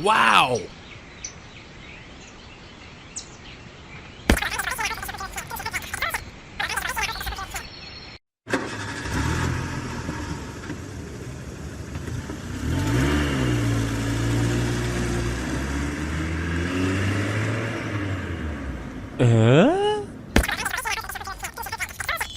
Wow!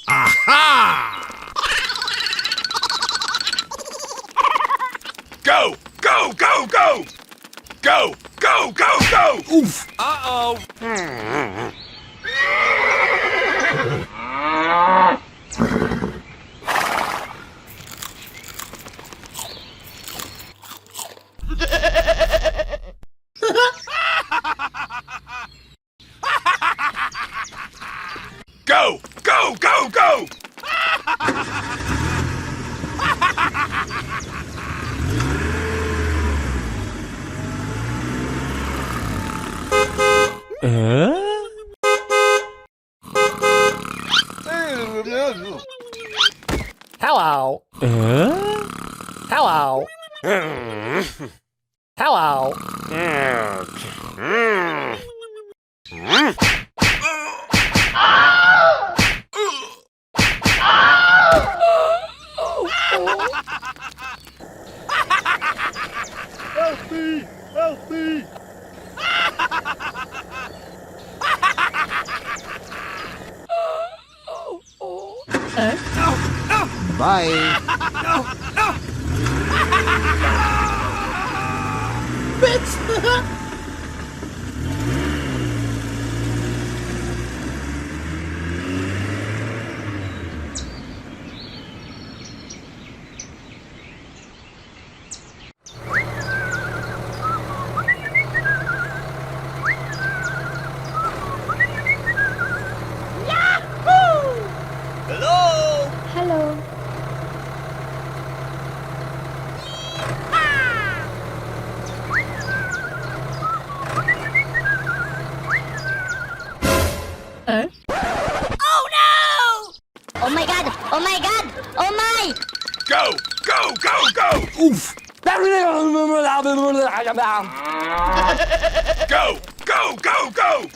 Aha! Go! Go! Go! Go! Go! Go! Go! Go! Oof! Uh-oh! Go! Go! Go! Go! Hello. Hello. Hello. Help me! Help me! Bye. No! No! Bitch! Hello! Hello. Oh no! Oh my god! Oh my god! Oh my! Go! Go! Go! Go! Oof! Go! Go! Go! Go!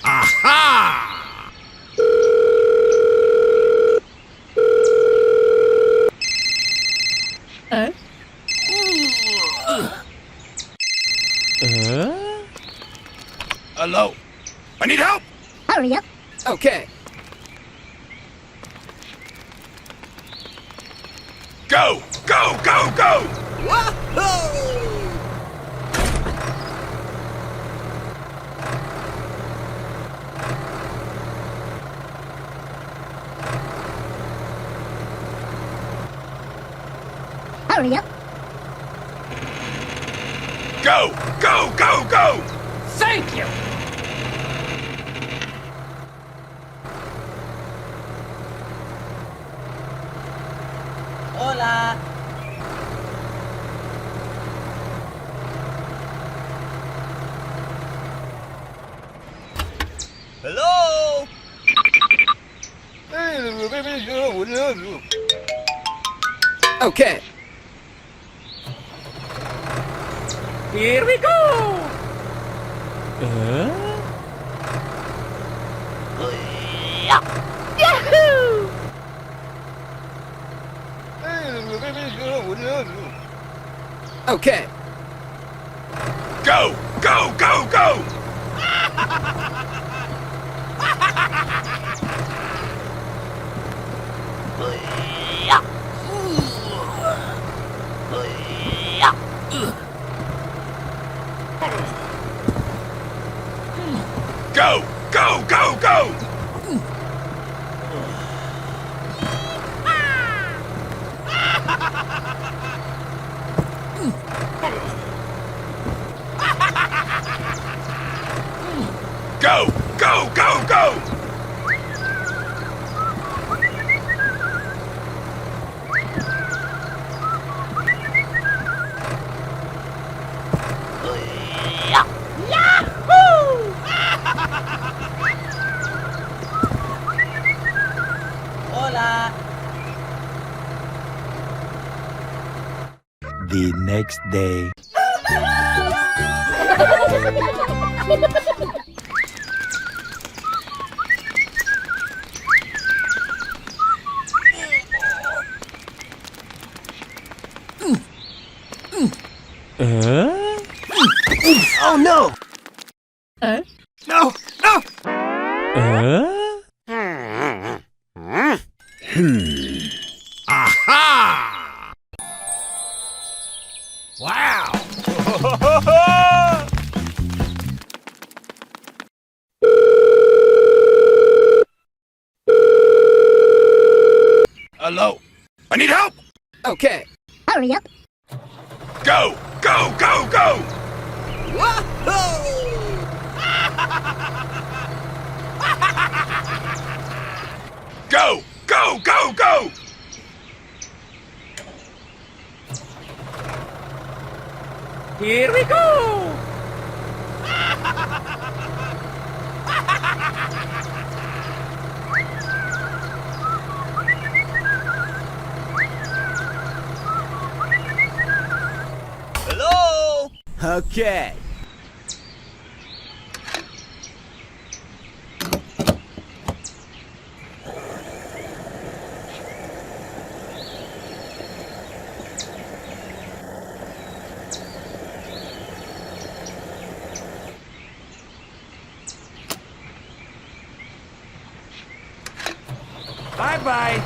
Aha! Hello? I need help! Hurry up! Okay. Go! Go! Go! Go! Hurry up! Go! Go! Go! Go! Thank you. Hola. Hello? Okay. Here we go. Yahoo! Okay. Go! Go! Go! Go! The next day. Oh no! No! No! Aha! Wow! Hello? I need help! Okay. Hurry up. Go! Go! Go! Go! Go! Go! Go! Go! Here we go! Hello? Okay. Bye-bye.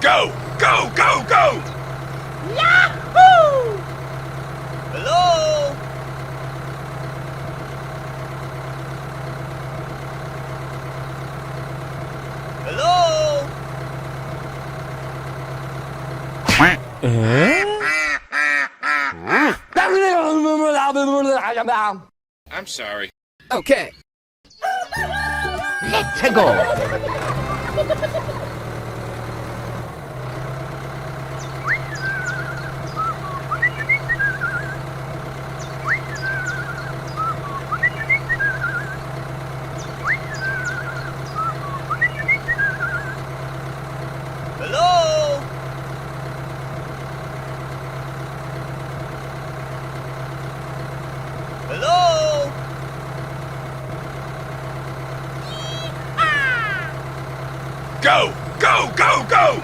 Go! Go! Go! Go! Yahoo! Hello? Hello? I'm sorry. Okay. Let's go. Hello? Hello? Go! Go! Go! Go!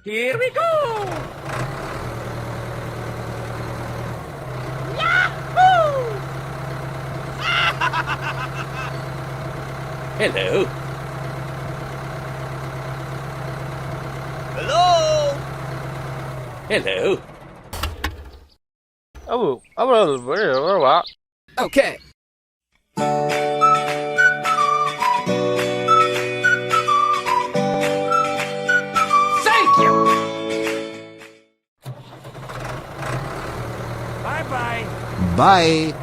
Here we go! Yahoo! Hello. Hello? Hello. Okay. Thank you! Bye-bye. Bye.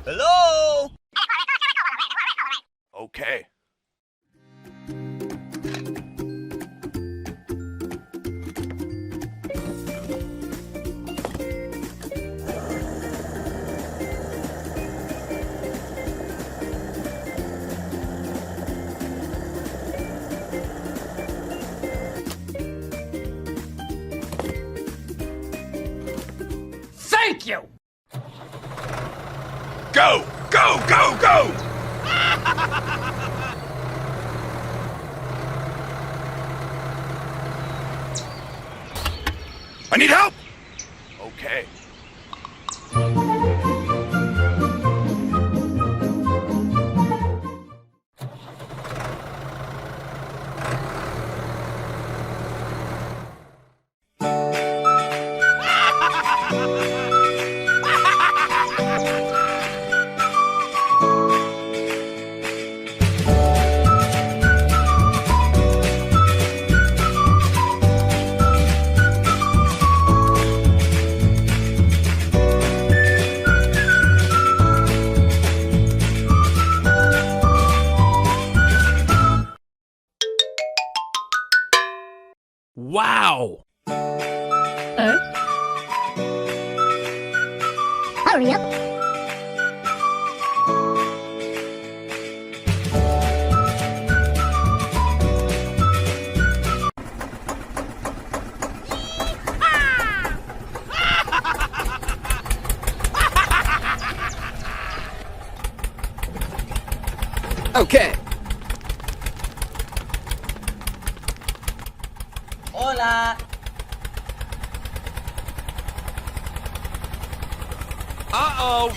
Hello? Okay. Go! Go! Go! Go! I need help! Okay. Wow! Hurry up. Okay. Hola. Uh-oh!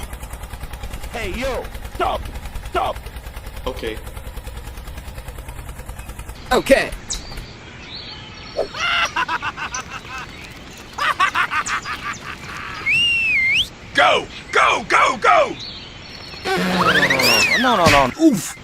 Hey, yo! Stop! Stop! Okay. Okay. Go! Go! Go! Go! No. Oof!